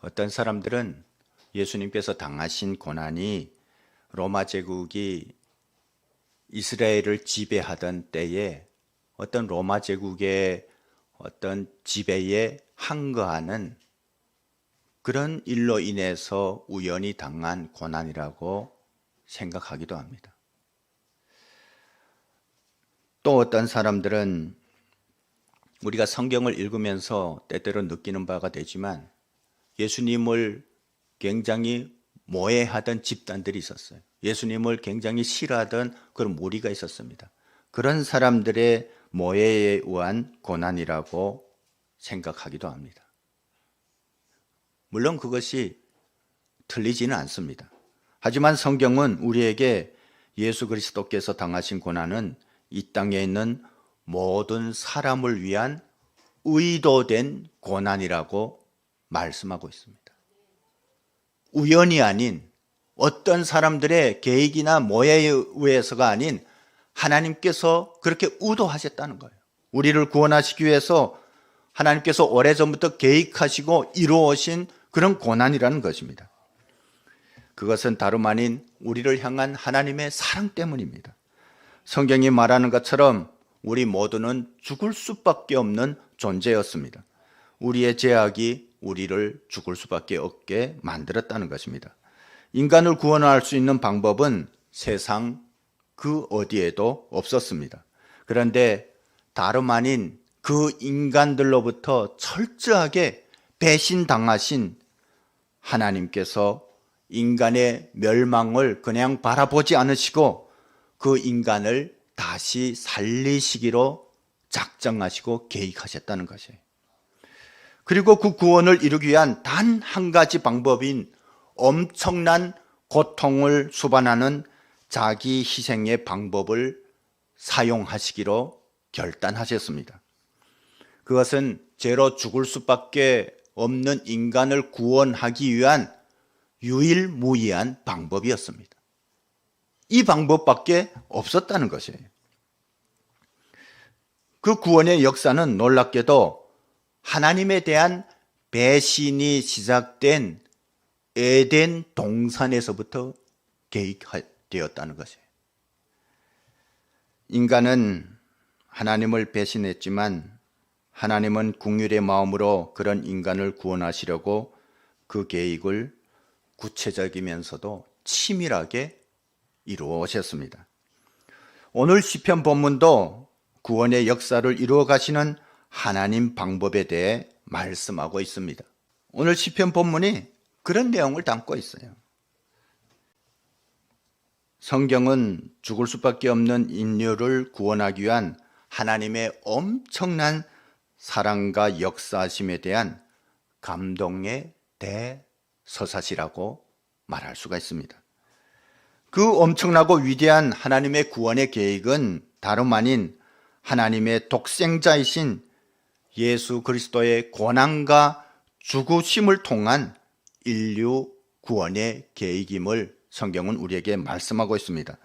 어떤 사람들은 예수님께서 당하신 고난이 로마 제국이 이스라엘을 지배하던 때에 어떤 로마 제국의 어떤 지배에 항거하는 그런 일로 인해서 우연히 당한 고난이라고 생각하기도 합니다. 또 어떤 사람들은 우리가 성경을 읽으면서 때때로 느끼는 바가 되지만 예수님을 굉장히 모해하던 집단들이 있었어요. 예수님을 굉장히 싫어하던 그런 무리가 있었습니다. 그런 사람들의 모해에 의한 고난이라고 생각하기도 합니다. 물론 그것이 틀리지는 않습니다. 하지만 성경은 우리에게 예수 그리스도께서 당하신 고난은 이 땅에 있는 모든 사람을 위한 의도된 고난이라고 말씀하고 있습니다. 우연이 아닌 어떤 사람들의 계획이나 모해에 의해서가 아닌 하나님께서 그렇게 의도하셨다는 거예요. 우리를 구원하시기 위해서 하나님께서 오래전부터 계획하시고 이루어오신 그런 고난이라는 것입니다. 그것은 다름 아닌 우리를 향한 하나님의 사랑 때문입니다. 성경이 말하는 것처럼 우리 모두는 죽을 수밖에 없는 존재였습니다. 우리의 죄악이 우리를 죽을 수밖에 없게 만들었다는 것입니다. 인간을 구원할 수 있는 방법은 세상 그 어디에도 없었습니다. 그런데 다름 아닌 그 인간들로부터 철저하게 배신당하신 하나님께서 인간의 멸망을 그냥 바라보지 않으시고 그 인간을 다시 살리시기로 작정하시고 계획하셨다는 것이에요. 그리고 그 구원을 이루기 위한 단 한 가지 방법인 엄청난 고통을 수반하는 자기 희생의 방법을 사용하시기로 결단하셨습니다. 그것은 죄로 죽을 수밖에 없는 인간을 구원하기 위한 유일무이한 방법이었습니다. 이 방법밖에 없었다는 것이에요. 그 구원의 역사는 놀랍게도 하나님에 대한 배신이 시작된 에덴 동산에서부터 계획되었다는 것이에요. 인간은 하나님을 배신했지만 하나님은 긍휼의 마음으로 그런 인간을 구원하시려고 그 계획을 구체적이면서도 치밀하게 이루어 오셨습니다. 오늘 시편 본문도 구원의 역사를 이루어 가시는 하나님 방법에 대해 말씀하고 있습니다. 오늘 시편 본문이 그런 내용을 담고 있어요. 성경은 죽을 수밖에 없는 인류를 구원하기 위한 하나님의 엄청난 사랑과 역사하심에 대한 감동의 대서사시라고 말할 수가 있습니다. 그 엄청나고 위대한 하나님의 구원의 계획은 다름 아닌 하나님의 독생자이신 예수 그리스도의 고난과 죽으심을 통한 인류 구원의 계획임을 성경은 우리에게 말씀하고 있습니다.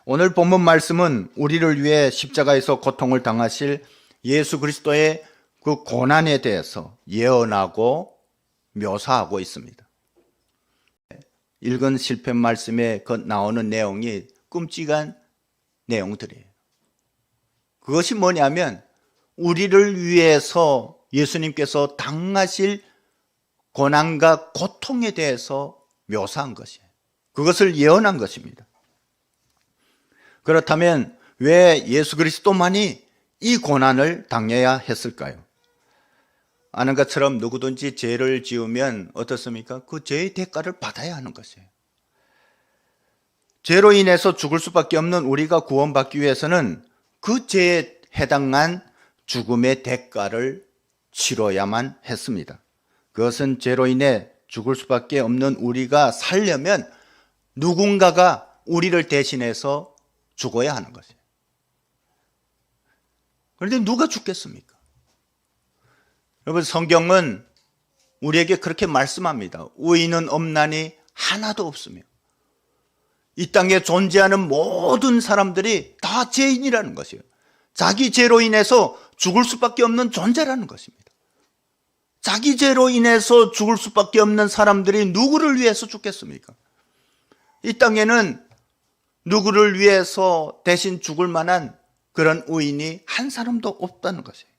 오늘 본문 말씀은 우리를 위해 십자가에서 고통을 당하실 예수 그리스도의 그 고난에 대해서 예언하고 묘사하고 있습니다. 읽은 시편 말씀에 나오는 내용이 끔찍한 내용들이에요. 그것이 뭐냐면 우리를 위해서 예수님께서 당하실 고난과 고통에 대해서 묘사한 것이에요. 그것을 예언한 것입니다. 그렇다면 왜 예수 그리스도만이 이 고난을 당해야 했을까요? 아는 것처럼 누구든지 죄를 지으면 어떻습니까? 그 죄의 대가를 받아야 하는 것이에요. 죄로 인해서 죽을 수밖에 없는 우리가 구원받기 위해서는 그 죄에 해당한 죽음의 대가를 치러야만 했습니다. 그것은 죄로 인해 죽을 수밖에 없는 우리가 살려면 누군가가 우리를 대신해서 죽어야 하는 것이에요. 그런데 누가 죽겠습니까? 여러분, 성경은 우리에게 그렇게 말씀합니다. 의인은 없나니 하나도 없으며 이 땅에 존재하는 모든 사람들이 다 죄인이라는 것이에요. 자기 죄로 인해서 죽을 수밖에 없는 존재라는 것입니다. 자기 죄로 인해서 죽을 수밖에 없는 사람들이 누구를 위해서 죽겠습니까? 이 땅에는 누구를 위해서 대신 죽을 만한 그런 의인이 한 사람도 없다는 것이에요.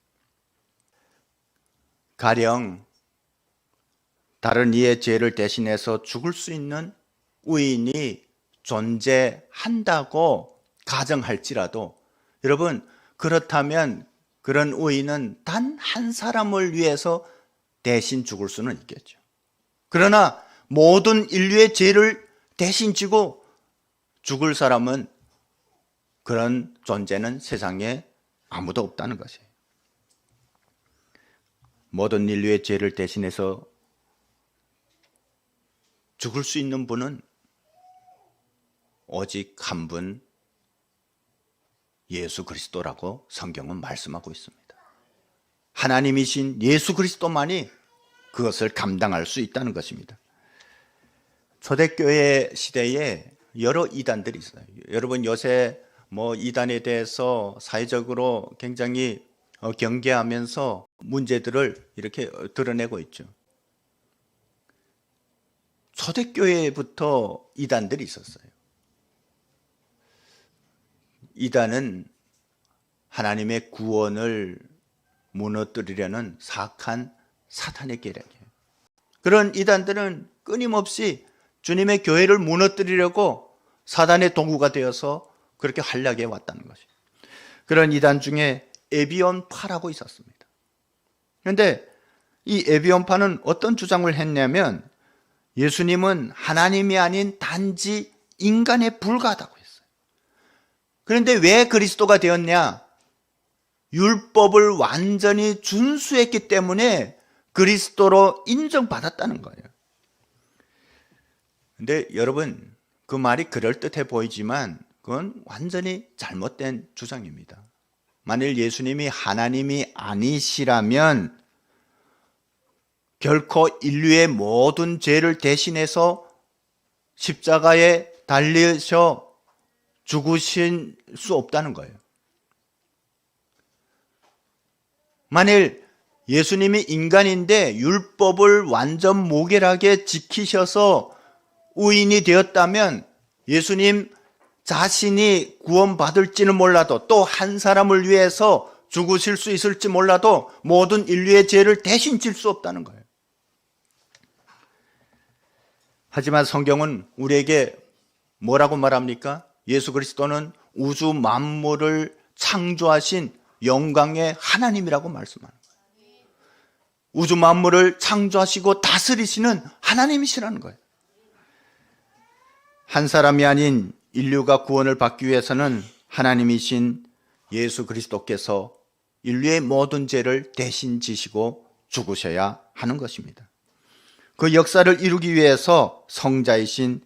가령 다른 이의 죄를 대신해서 죽을 수 있는 의인이 존재한다고 가정할지라도, 여러분, 그렇다면 그런 의인은 단 한 사람을 위해서 대신 죽을 수는 있겠죠. 그러나 모든 인류의 죄를 대신 지고 죽을 사람은, 그런 존재는 세상에 아무도 없다는 것이에요. 모든 인류의 죄를 대신해서 죽을 수 있는 분은 오직 한 분, 예수 그리스도라고 성경은 말씀하고 있습니다. 하나님이신 예수 그리스도만이 그것을 감당할 수 있다는 것입니다. 초대교회 시대에 여러 이단들이 있어요. 여러분, 요새 이단에 대해서 사회적으로 굉장히 경계하면서 문제들을 이렇게 드러내고 있죠. 초대교회부터 이단들이 있었어요. 이단은 하나님의 구원을 무너뜨리려는 사악한 사탄의 계략이에요. 그런 이단들은 끊임없이 주님의 교회를 무너뜨리려고 사단의 도구가 되어서 그렇게 활약해 왔다는 것이에요. 그런 이단 중에 에비온파라고 있었습니다. 그런데 이 에비온파는 어떤 주장을 했냐면, 예수님은 하나님이 아닌 단지 인간에 불과하다고 했어요. 그런데 왜 그리스도가 되었냐? 율법을 완전히 준수했기 때문에 그리스도로 인정받았다는 거예요. 근데 여러분, 그 말이 그럴듯해 보이지만 그건 완전히 잘못된 주장입니다. 만일 예수님이 하나님이 아니시라면 결코 인류의 모든 죄를 대신해서 십자가에 달리셔 죽으실 수 없다는 거예요. 만일 예수님이 인간인데 율법을 완전 무결하게 지키셔서 의인이 되었다면 예수님 자신이 구원받을지는 몰라도, 또 한 사람을 위해서 죽으실 수 있을지 몰라도 모든 인류의 죄를 대신 질 수 없다는 거예요. 하지만 성경은 우리에게 뭐라고 말합니까? 예수 그리스도는 우주 만물을 창조하신 영광의 하나님이라고 말씀하는 거예요. 우주 만물을 창조하시고 다스리시는 하나님이시라는 거예요. 한 사람이 아닌 인류가 구원을 받기 위해서는 하나님이신 예수 그리스도께서 인류의 모든 죄를 대신 지시고 죽으셔야 하는 것입니다. 그 역사를 이루기 위해서 성자이신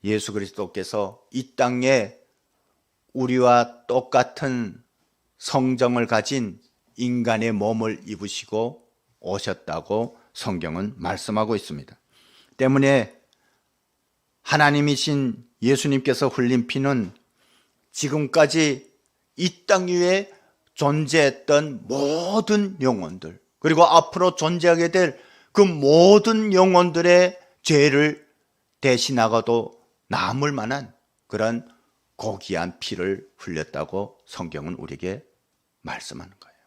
예수 그리스도께서 이 땅에 우리와 똑같은 성정을 가진 인간의 몸을 입으시고 오셨다고 성경은 말씀하고 있습니다. 때문에 하나님이신 예수님께서 흘린 피는 지금까지 이 땅 위에 존재했던 모든 영혼들, 그리고 앞으로 존재하게 될 그 모든 영혼들의 죄를 대신하고도 남을 만한 그런 고귀한 피를 흘렸다고 성경은 우리에게 말씀하는 거예요.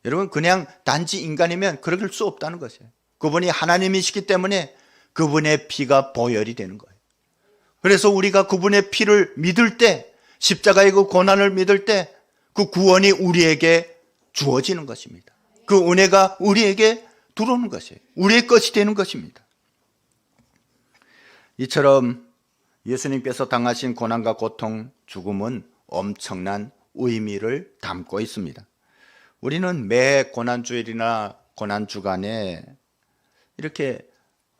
여러분, 그냥 단지 인간이면 그럴 수 없다는 것이에요. 그분이 하나님이시기 때문에 그분의 피가 보혈이 되는 거예요. 그래서 우리가 그분의 피를 믿을 때, 십자가의 그 고난을 믿을 때 그 구원이 우리에게 주어지는 것입니다. 그 은혜가 우리에게 들어오는 것이에요. 우리의 것이 되는 것입니다. 이처럼 예수님께서 당하신 고난과 고통, 죽음은 엄청난 의미를 담고 있습니다. 우리는 매 고난주일이나 고난주간에 이렇게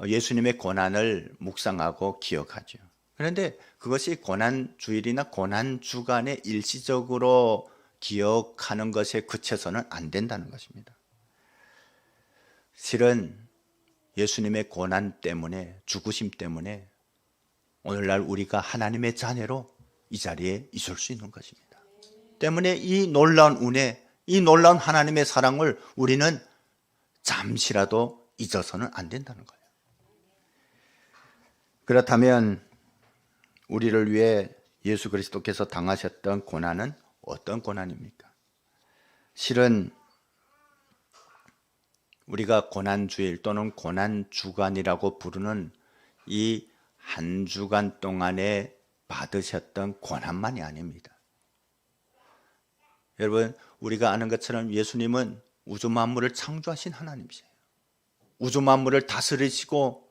예수님의 고난을 묵상하고 기억하죠. 그런데 그것이 고난주일이나 고난주간에 일시적으로 기억하는 것에 그쳐서는 안 된다는 것입니다. 실은 예수님의 고난 때문에, 죽으심 때문에 오늘날 우리가 하나님의 자녀로 이 자리에 있을 수 있는 것입니다. 때문에 이 놀라운 은혜, 이 놀라운 하나님의 사랑을 우리는 잠시라도 잊어서는 안 된다는 거예요. 그렇다면 우리를 위해 예수 그리스도께서 당하셨던 고난은 어떤 고난입니까? 실은 우리가 고난주일 또는 고난주간이라고 부르는 이 한 주간 동안에 받으셨던 고난만이 아닙니다. 여러분, 우리가 아는 것처럼 예수님은 우주 만물을 창조하신 하나님이세요. 우주 만물을 다스리시고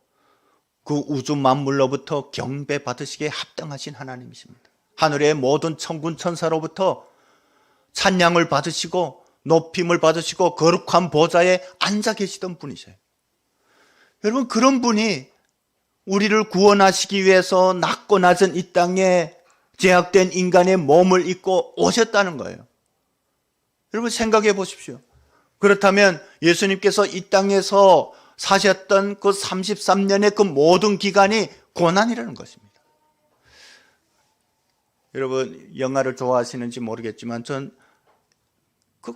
그 우주 만물로부터 경배받으시기에 합당하신 하나님이십니다. 하늘의 모든 천군 천사로부터 찬양을 받으시고 높임을 받으시고 거룩한 보좌에 앉아 계시던 분이세요. 여러분, 그런 분이 우리를 구원하시기 위해서 낮고 낮은 이 땅에 제약된 인간의 몸을 입고 오셨다는 거예요. 여러분, 생각해 보십시오. 그렇다면 예수님께서 이 땅에서 사셨던 그 33년의 그 모든 기간이 고난이라는 것입니다. 여러분, 영화를 좋아하시는지 모르겠지만 전 그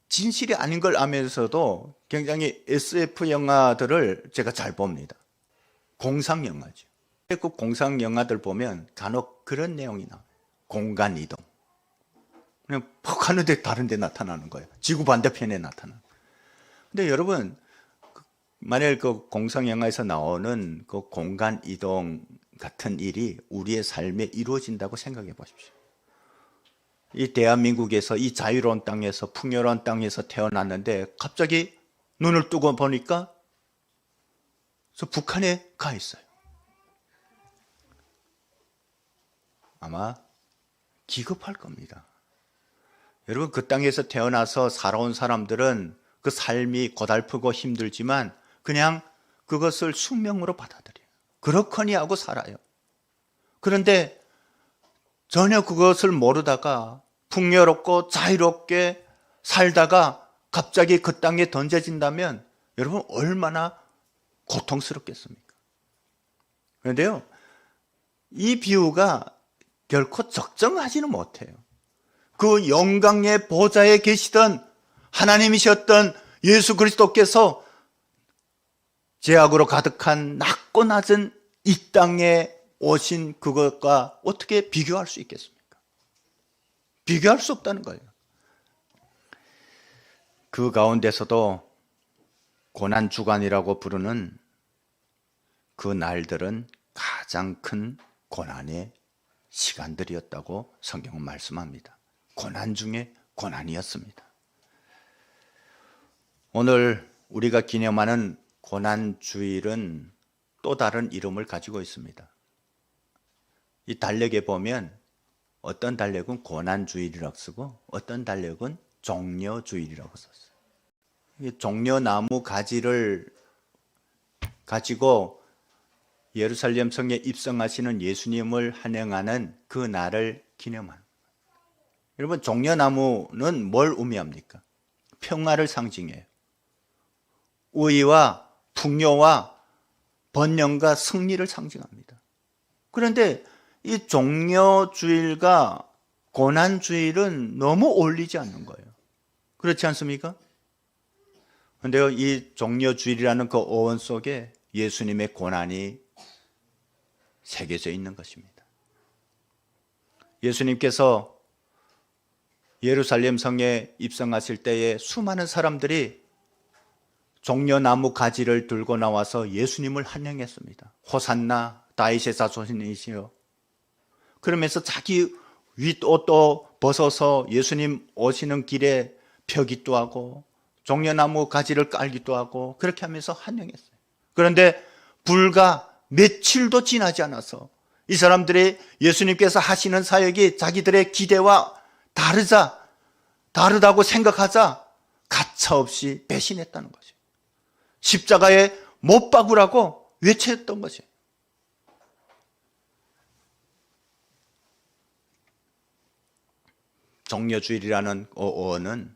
진실이 아닌 걸 알면서도 굉장히 SF 영화들을 제가 잘 봅니다. 공상 영화죠. 그 공상 영화들 보면 간혹 그런 내용이 나와요. 공간 이동. 그냥 퍽 하는데 다른 데 나타나는 거예요. 지구 반대편에 나타나는 거예요. 근데 여러분, 만약 그 공상 영화에서 나오는 그 공간 이동 같은 일이 우리의 삶에 이루어진다고 생각해 보십시오. 이 대한민국에서 이 자유로운 땅에서 풍요로운 땅에서 태어났는데 갑자기 눈을 뜨고 보니까 저 북한에 가 있어요. 아마 기겁할 겁니다. 여러분, 그 땅에서 태어나서 살아온 사람들은 그 삶이 고달프고 힘들지만 그냥 그것을 숙명으로 받아들여요. 그렇거니 하고 살아요. 그런데 전혀 그것을 모르다가 풍요롭고 자유롭게 살다가 갑자기 그 땅에 던져진다면 여러분, 얼마나 고통스럽겠습니까? 그런데요, 이 비유가 결코 적정하지는 못해요. 그 영광의 보좌에 계시던 하나님이셨던 예수 그리스도께서 죄악으로 가득한 낮고 낮은 이 땅에 오신 그것과 어떻게 비교할 수 있겠습니까? 비교할 수 없다는 거예요. 그 가운데서도 고난주간이라고 부르는 그 날들은 가장 큰 고난의 시간들이었다고 성경은 말씀합니다. 고난 중에 고난이었습니다. 오늘 우리가 기념하는 고난주일은 또 다른 이름을 가지고 있습니다. 이 달력에 보면 어떤 달력은 고난주일이라고 쓰고 어떤 달력은 종려주일이라고 썼어요. 이 종려나무 가지를 가지고 예루살렘 성에 입성하시는 예수님을 환영하는 그 날을 기념하는 거예요. 여러분, 종려나무는 뭘 의미합니까? 평화를 상징해요. 의와 풍요와 번영과 승리를 상징합니다. 그런데 이 종려주일과 고난주일은 너무 어울리지 않는 거예요. 그렇지 않습니까? 그런데요, 이 종려주일이라는 그 어원 속에 예수님의 고난이 새겨져 있는 것입니다. 예수님께서 예루살렘 성에 입성하실 때에 수많은 사람들이 종려나무 가지를 들고 나와서 예수님을 환영했습니다. 호산나 다윗의 자손이시여. 그러면서 자기 윗옷도 벗어서 예수님 오시는 길에 펴기도 하고 종려나무 가지를 깔기도 하고 그렇게 하면서 환영했어요. 그런데 불과 며칠도 지나지 않아서 이 사람들이 예수님께서 하시는 사역이 자기들의 기대와 다르다고 생각하자 가차없이 배신했다는 거죠. 십자가에 못 박으라고 외쳤던 거죠. 종려주일이라는 어원은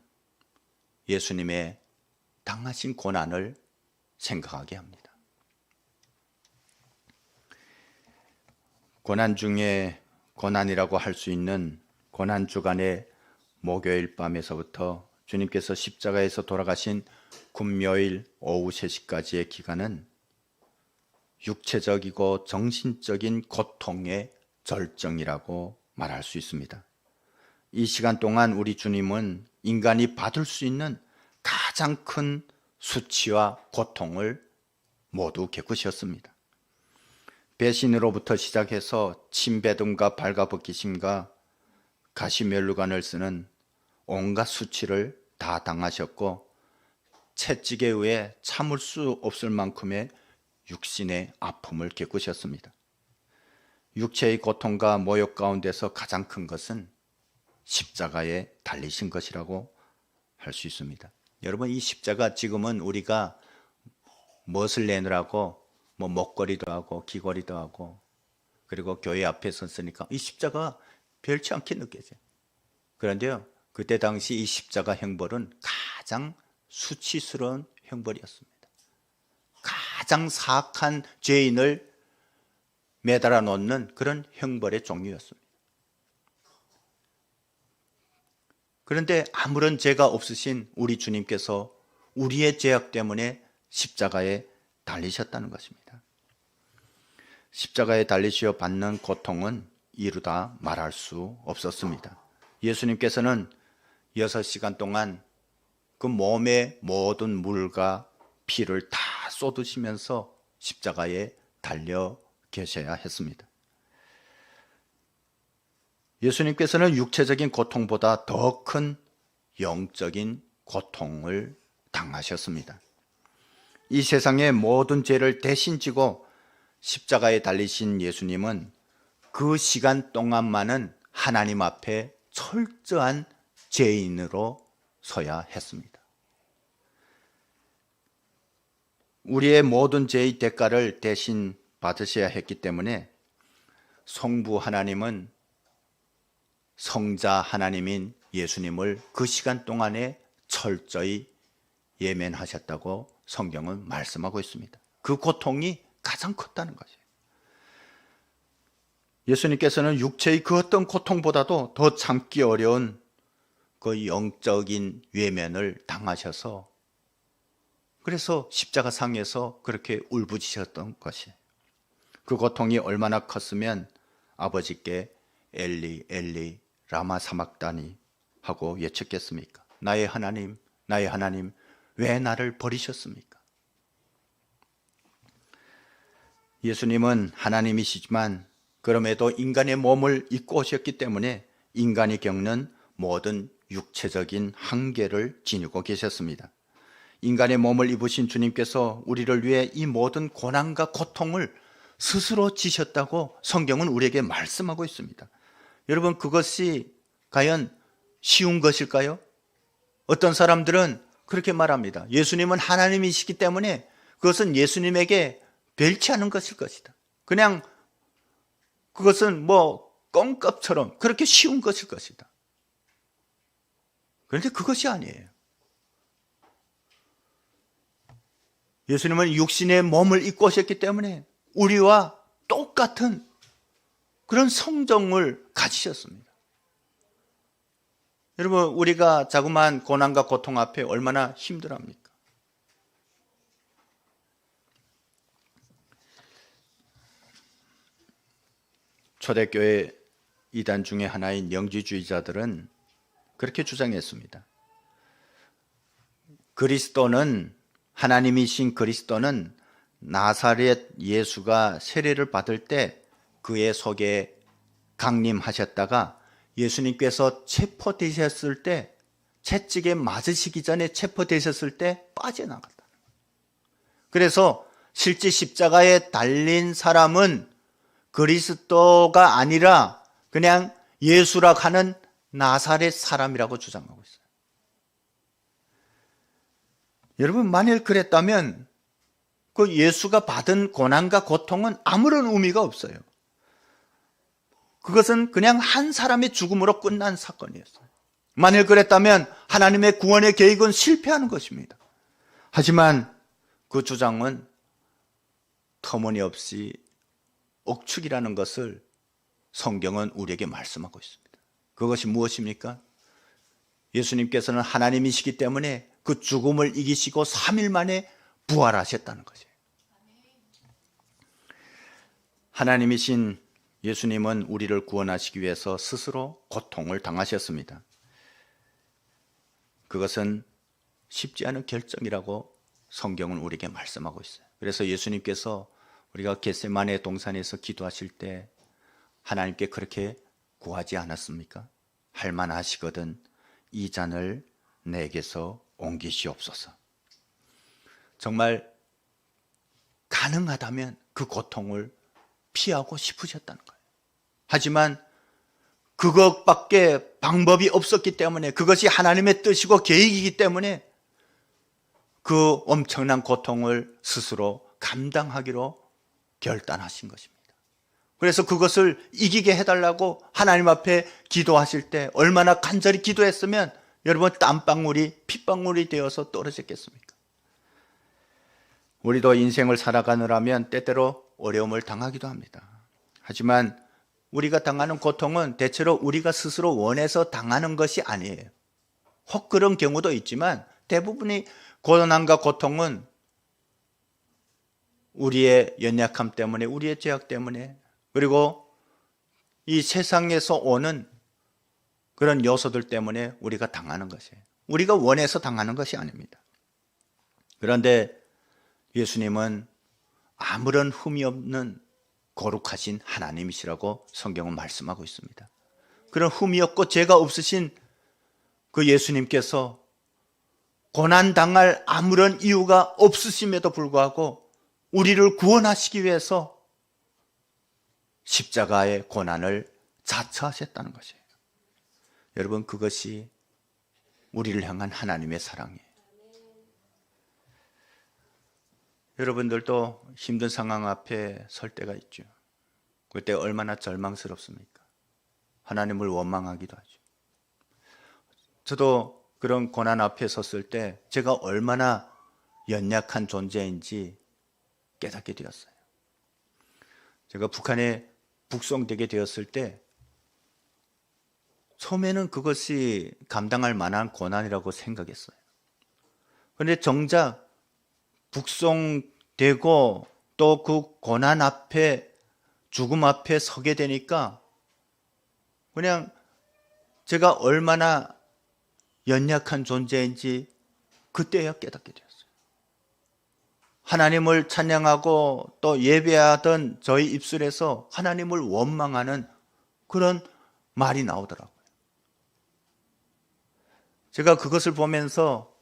예수님의 당하신 고난을 생각하게 합니다. 고난 중에 고난이라고 할 수 있는 고난주간의 목요일 밤에서부터 주님께서 십자가에서 돌아가신 금요일 오후 3시까지의 기간은 육체적이고 정신적인 고통의 절정이라고 말할 수 있습니다. 이 시간 동안 우리 주님은 인간이 받을 수 있는 가장 큰 수치와 고통을 모두 겪으셨습니다. 배신으로부터 시작해서 침뱉음과 발가벗기심과 가시면류관을 쓰는 온갖 수치를 다 당하셨고 채찍에 의해 참을 수 없을 만큼의 육신의 아픔을 겪으셨습니다. 육체의 고통과 모욕 가운데서 가장 큰 것은 십자가에 달리신 것이라고 할 수 있습니다. 여러분, 이 십자가 지금은 우리가 멋을 내느라고 목걸이도 하고 귀걸이도 하고 그리고 교회 앞에 섰으니까 이 십자가 별치 않게 느껴져요. 그런데요, 그때 당시 이 십자가 형벌은 가장 수치스러운 형벌이었습니다. 가장 사악한 죄인을 매달아 놓는 그런 형벌의 종류였습니다. 그런데 아무런 죄가 없으신 우리 주님께서 우리의 죄악 때문에 십자가에 달리셨다는 것입니다. 십자가에 달리시어 받는 고통은 이루다 말할 수 없었습니다. 예수님께서는 6시간 동안 그 몸의 모든 물과 피를 다 쏟으시면서 십자가에 달려 계셔야 했습니다. 예수님께서는 육체적인 고통보다 더 큰 영적인 고통을 당하셨습니다. 이 세상의 모든 죄를 대신 지고 십자가에 달리신 예수님은 그 시간 동안만은 하나님 앞에 철저한 죄인으로 서야 했습니다. 우리의 모든 죄의 대가를 대신 받으셔야 했기 때문에 성부 하나님은 성자 하나님인 예수님을 그 시간 동안에 철저히 예면하셨다고 성경은 말씀하고 있습니다. 그 고통이 가장 컸다는 것이에요. 예수님께서는 육체의 그 어떤 고통보다도 더 참기 어려운 그 영적인 외면을 당하셔서 그래서 십자가상에서 그렇게 울부짖으셨던 것이에요. 그 고통이 얼마나 컸으면 아버지께 엘리 엘리 라마 사막다니 하고 외쳤겠습니까? 나의 하나님 왜 나를 버리셨습니까? 예수님은 하나님이시지만 그럼에도 인간의 몸을 입고 오셨기 때문에 인간이 겪는 모든 육체적인 한계를 지니고 계셨습니다. 인간의 몸을 입으신 주님께서 우리를 위해 이 모든 고난과 고통을 스스로 지셨다고 성경은 우리에게 말씀하고 있습니다. 여러분, 그것이 과연 쉬운 것일까요? 어떤 사람들은 그렇게 말합니다. 예수님은 하나님이시기 때문에 그것은 예수님에게 별치 않은 것일 것이다. 그냥 그것은 껌값처럼 그렇게 쉬운 것일 것이다. 그런데 그것이 아니에요. 예수님은 육신의 몸을 입고 오셨기 때문에 우리와 똑같은 그런 성정을 가지셨습니다. 여러분, 우리가 자그마한 고난과 고통 앞에 얼마나 힘들합니까? 초대교회 이단 중에 하나인 영지주의자들은 그렇게 주장했습니다. 그리스도는, 하나님이신 그리스도는 나사렛 예수가 세례를 받을 때 그의 속에 강림하셨다가 예수님께서 체포되셨을 때, 채찍에 맞으시기 전에 체포되셨을 때 빠져나갔다. 그래서 실제 십자가에 달린 사람은 그리스도가 아니라 그냥 예수라 하는 나사렛 사람이라고 주장하고 있어요. 여러분, 만일 그랬다면 그 예수가 받은 고난과 고통은 아무런 의미가 없어요. 그것은 그냥 한 사람의 죽음으로 끝난 사건이었어요. 만일 그랬다면 하나님의 구원의 계획은 실패하는 것입니다. 하지만 그 주장은 터무니없이 억측이라는 것을 성경은 우리에게 말씀하고 있습니다. 그것이 무엇입니까? 예수님께서는 하나님이시기 때문에 그 죽음을 이기시고 3일 만에 부활하셨다는 거죠. 하나님이신 예수님은 우리를 구원하시기 위해서 스스로 고통을 당하셨습니다. 그것은 쉽지 않은 결정이라고 성경은 우리에게 말씀하고 있어요. 그래서 예수님께서 우리가 겟세마네 동산에서 기도하실 때 하나님께 그렇게 구하지 않았습니까? 할만하시거든 이 잔을 내게서 옮기시옵소서. 정말 가능하다면 그 고통을 피하고 싶으셨다는 거예요. 하지만 그것밖에 방법이 없었기 때문에, 그것이 하나님의 뜻이고 계획이기 때문에 그 엄청난 고통을 스스로 감당하기로 결단하신 것입니다. 그래서 그것을 이기게 해달라고 하나님 앞에 기도하실 때 얼마나 간절히 기도했으면 여러분 땀방울이 핏방울이 되어서 떨어졌겠습니까? 우리도 인생을 살아가느라면 때때로 어려움을 당하기도 합니다. 하지만 우리가 당하는 고통은 대체로 우리가 스스로 원해서 당하는 것이 아니에요. 혹 그런 경우도 있지만 대부분의 고난과 고통은 우리의 연약함 때문에, 우리의 죄악 때문에, 그리고 이 세상에서 오는 그런 요소들 때문에 우리가 당하는 것이에요. 우리가 원해서 당하는 것이 아닙니다. 그런데 예수님은 아무런 흠이 없는 거룩하신 하나님이시라고 성경은 말씀하고 있습니다. 그런 흠이 없고 죄가 없으신 그 예수님께서 고난당할 아무런 이유가 없으심에도 불구하고 우리를 구원하시기 위해서 십자가의 고난을 자처하셨다는 것이에요. 여러분, 그것이 우리를 향한 하나님의 사랑이에요. 여러분들도 힘든 상황 앞에 설 때가 있죠. 그때 얼마나 절망스럽습니까? 하나님을 원망하기도 하죠. 저도 그런 고난 앞에 섰을 때 제가 얼마나 연약한 존재인지 깨닫게 되었어요. 제가 북한에 북송되게 되었을 때 처음에는 그것이 감당할 만한 고난이라고 생각했어요. 그런데 정작 북송되고 또 그 고난 앞에, 죽음 앞에 서게 되니까 그냥 제가 얼마나 연약한 존재인지 그때야 깨닫게 되었어요. 하나님을 찬양하고 또 예배하던 저희 입술에서 하나님을 원망하는 그런 말이 나오더라고요. 제가 그것을 보면서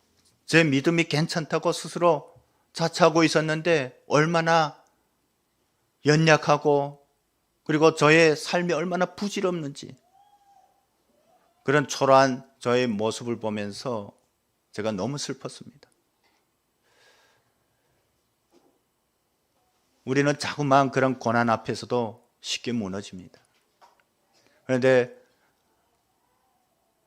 제 믿음이 괜찮다고 스스로 자처하고 있었는데 얼마나 연약하고 그리고 저의 삶이 얼마나 부질없는지, 그런 초라한 저의 모습을 보면서 제가 너무 슬펐습니다. 우리는 자꾸만 그런 고난 앞에서도 쉽게 무너집니다. 그런데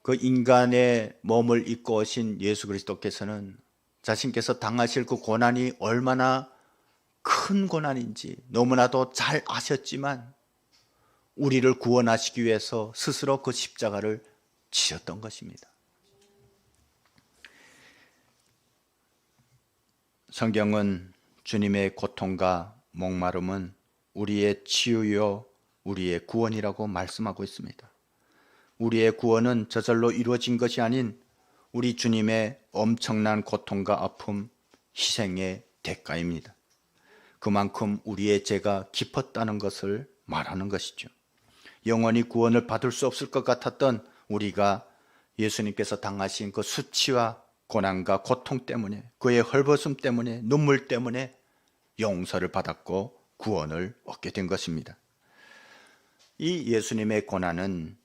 그 인간의 몸을 입고 오신 예수 그리스도께서는 자신께서 당하실 그 고난이 얼마나 큰 고난인지 너무나도 잘 아셨지만 우리를 구원하시기 위해서 스스로 그 십자가를 지셨던 것입니다. 성경은 주님의 고통과 목마름은 우리의 치유요 우리의 구원이라고 말씀하고 있습니다. 우리의 구원은 저절로 이루어진 것이 아닌 우리 주님의 엄청난 고통과 아픔, 희생의 대가입니다. 그만큼 우리의 죄가 깊었다는 것을 말하는 것이죠. 영원히 구원을 받을 수 없을 것 같았던 우리가 예수님께서 당하신 그 수치와 고난과 고통 때문에, 그의 헐벗음 때문에, 눈물 때문에 용서를 받았고 구원을 얻게 된 것입니다. 이 예수님의 고난은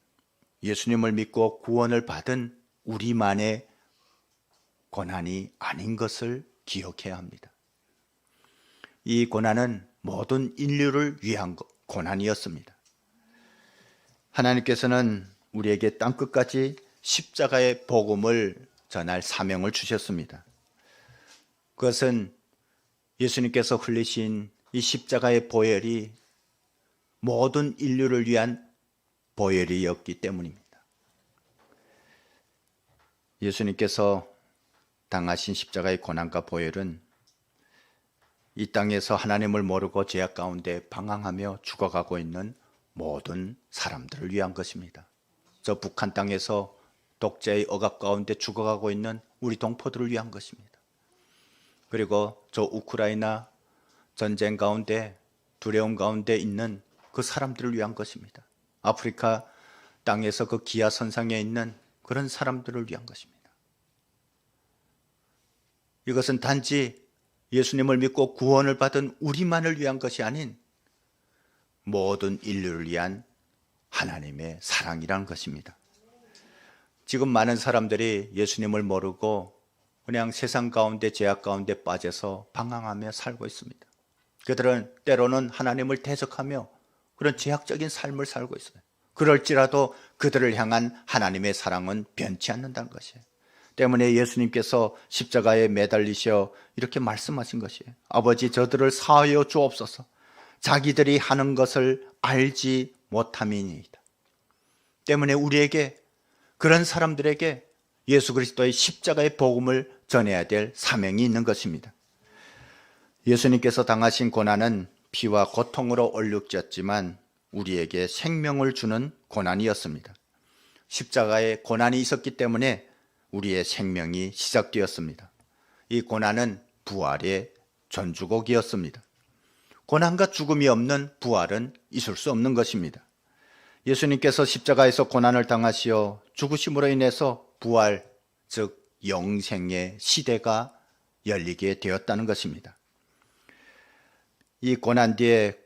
예수님을 믿고 구원을 받은 우리만의 고난이 아닌 것을 기억해야 합니다. 이 고난은 모든 인류를 위한 고난이었습니다. 하나님께서는 우리에게 땅끝까지 십자가의 복음을 전할 사명을 주셨습니다. 그것은 예수님께서 흘리신 이 십자가의 보혈이 모든 인류를 위한 보혈이었기 때문입니다. 예수님께서 당하신 십자가의 고난과 보혈은 이 땅에서 하나님을 모르고 죄악 가운데 방황하며 죽어가고 있는 모든 사람들을 위한 것입니다. 저 북한 땅에서 독재의 억압 가운데 죽어가고 있는 우리 동포들을 위한 것입니다. 그리고 저 우크라이나 전쟁 가운데 두려움 가운데 있는 그 사람들을 위한 것입니다. 아프리카 땅에서 그 기아선상에 있는 그런 사람들을 위한 것입니다. 이것은 단지 예수님을 믿고 구원을 받은 우리만을 위한 것이 아닌 모든 인류를 위한 하나님의 사랑이라는 것입니다. 지금 많은 사람들이 예수님을 모르고 그냥 세상 가운데 죄악 가운데 빠져서 방황하며 살고 있습니다. 그들은 때로는 하나님을 대적하며 그런 죄악적인 삶을 살고 있어요. 그럴지라도 그들을 향한 하나님의 사랑은 변치 않는다는 것이에요. 때문에 예수님께서 십자가에 매달리셔 이렇게 말씀하신 것이에요. 아버지, 저들을 사하여 주옵소서. 자기들이 하는 것을 알지 못함이니이다. 때문에 우리에게, 그런 사람들에게 예수 그리스도의 십자가의 복음을 전해야 될 사명이 있는 것입니다. 예수님께서 당하신 고난은 피와 고통으로 얼룩졌지만 우리에게 생명을 주는 고난이었습니다. 십자가에 고난이 있었기 때문에 우리의 생명이 시작되었습니다. 이 고난은 부활의 전주곡이었습니다. 고난과 죽음이 없는 부활은 있을 수 없는 것입니다. 예수님께서 십자가에서 고난을 당하시어 죽으심으로 인해서 부활, 즉 영생의 시대가 열리게 되었다는 것입니다. 이 고난 뒤에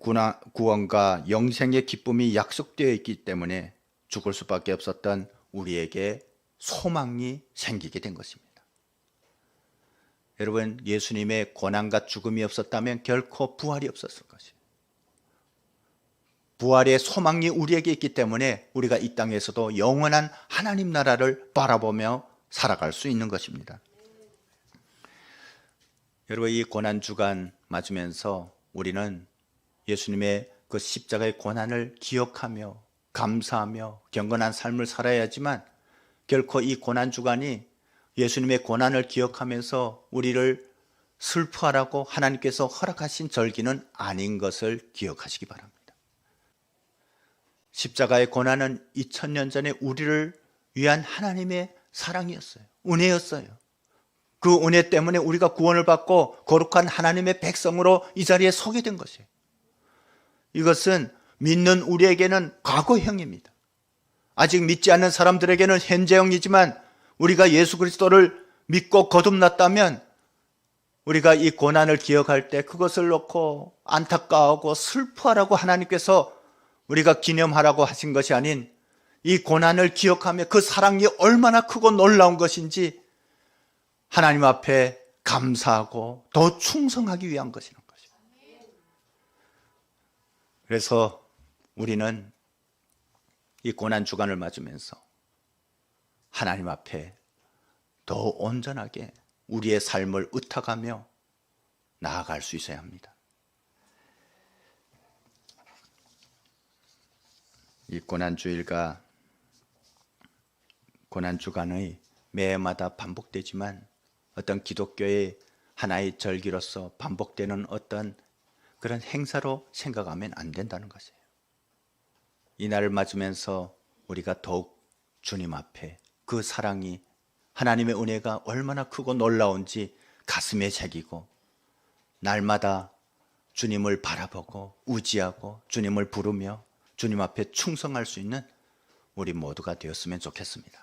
구원과 영생의 기쁨이 약속되어 있기 때문에 죽을 수밖에 없었던 우리에게 소망이 생기게 된 것입니다. 여러분, 예수님의 고난과 죽음이 없었다면 결코 부활이 없었을 것이에요. 부활의 소망이 우리에게 있기 때문에 우리가 이 땅에서도 영원한 하나님 나라를 바라보며 살아갈 수 있는 것입니다. 여러분, 이 고난주간 맞으면서 우리는 예수님의 그 십자가의 고난을 기억하며 감사하며 경건한 삶을 살아야지만 결코 이 고난주간이 예수님의 고난을 기억하면서 우리를 슬퍼하라고 하나님께서 허락하신 절기는 아닌 것을 기억하시기 바랍니다. 십자가의 고난은 2000년 전에 우리를 위한 하나님의 사랑이었어요. 은혜였어요. 그 은혜 때문에 우리가 구원을 받고 거룩한 하나님의 백성으로 이 자리에 서게 된 것이에요. 이것은 믿는 우리에게는 과거형입니다. 아직 믿지 않는 사람들에게는 현재형이지만 우리가 예수 그리스도를 믿고 거듭났다면 우리가 이 고난을 기억할 때 그것을 놓고 안타까워하고 슬퍼하라고 하나님께서 우리가 기념하라고 하신 것이 아닌 이 고난을 기억하며 그 사랑이 얼마나 크고 놀라운 것인지 하나님 앞에 감사하고 더 충성하기 위한 것이라는 것입니다. 그래서 우리는 이 고난 주간을 맞으면서 하나님 앞에 더 온전하게 우리의 삶을 의탁하며 나아갈 수 있어야 합니다. 이 고난주일과 고난주간의 매해마다 반복되지만 어떤 기독교의 하나의 절기로서 반복되는 어떤 그런 행사로 생각하면 안 된다는 것이에요. 이 날을 맞으면서 우리가 더욱 주님 앞에 그 사랑이, 하나님의 은혜가 얼마나 크고 놀라운지 가슴에 새기고 날마다 주님을 바라보고 의지하고 주님을 부르며 주님 앞에 충성할 수 있는 우리 모두가 되었으면 좋겠습니다.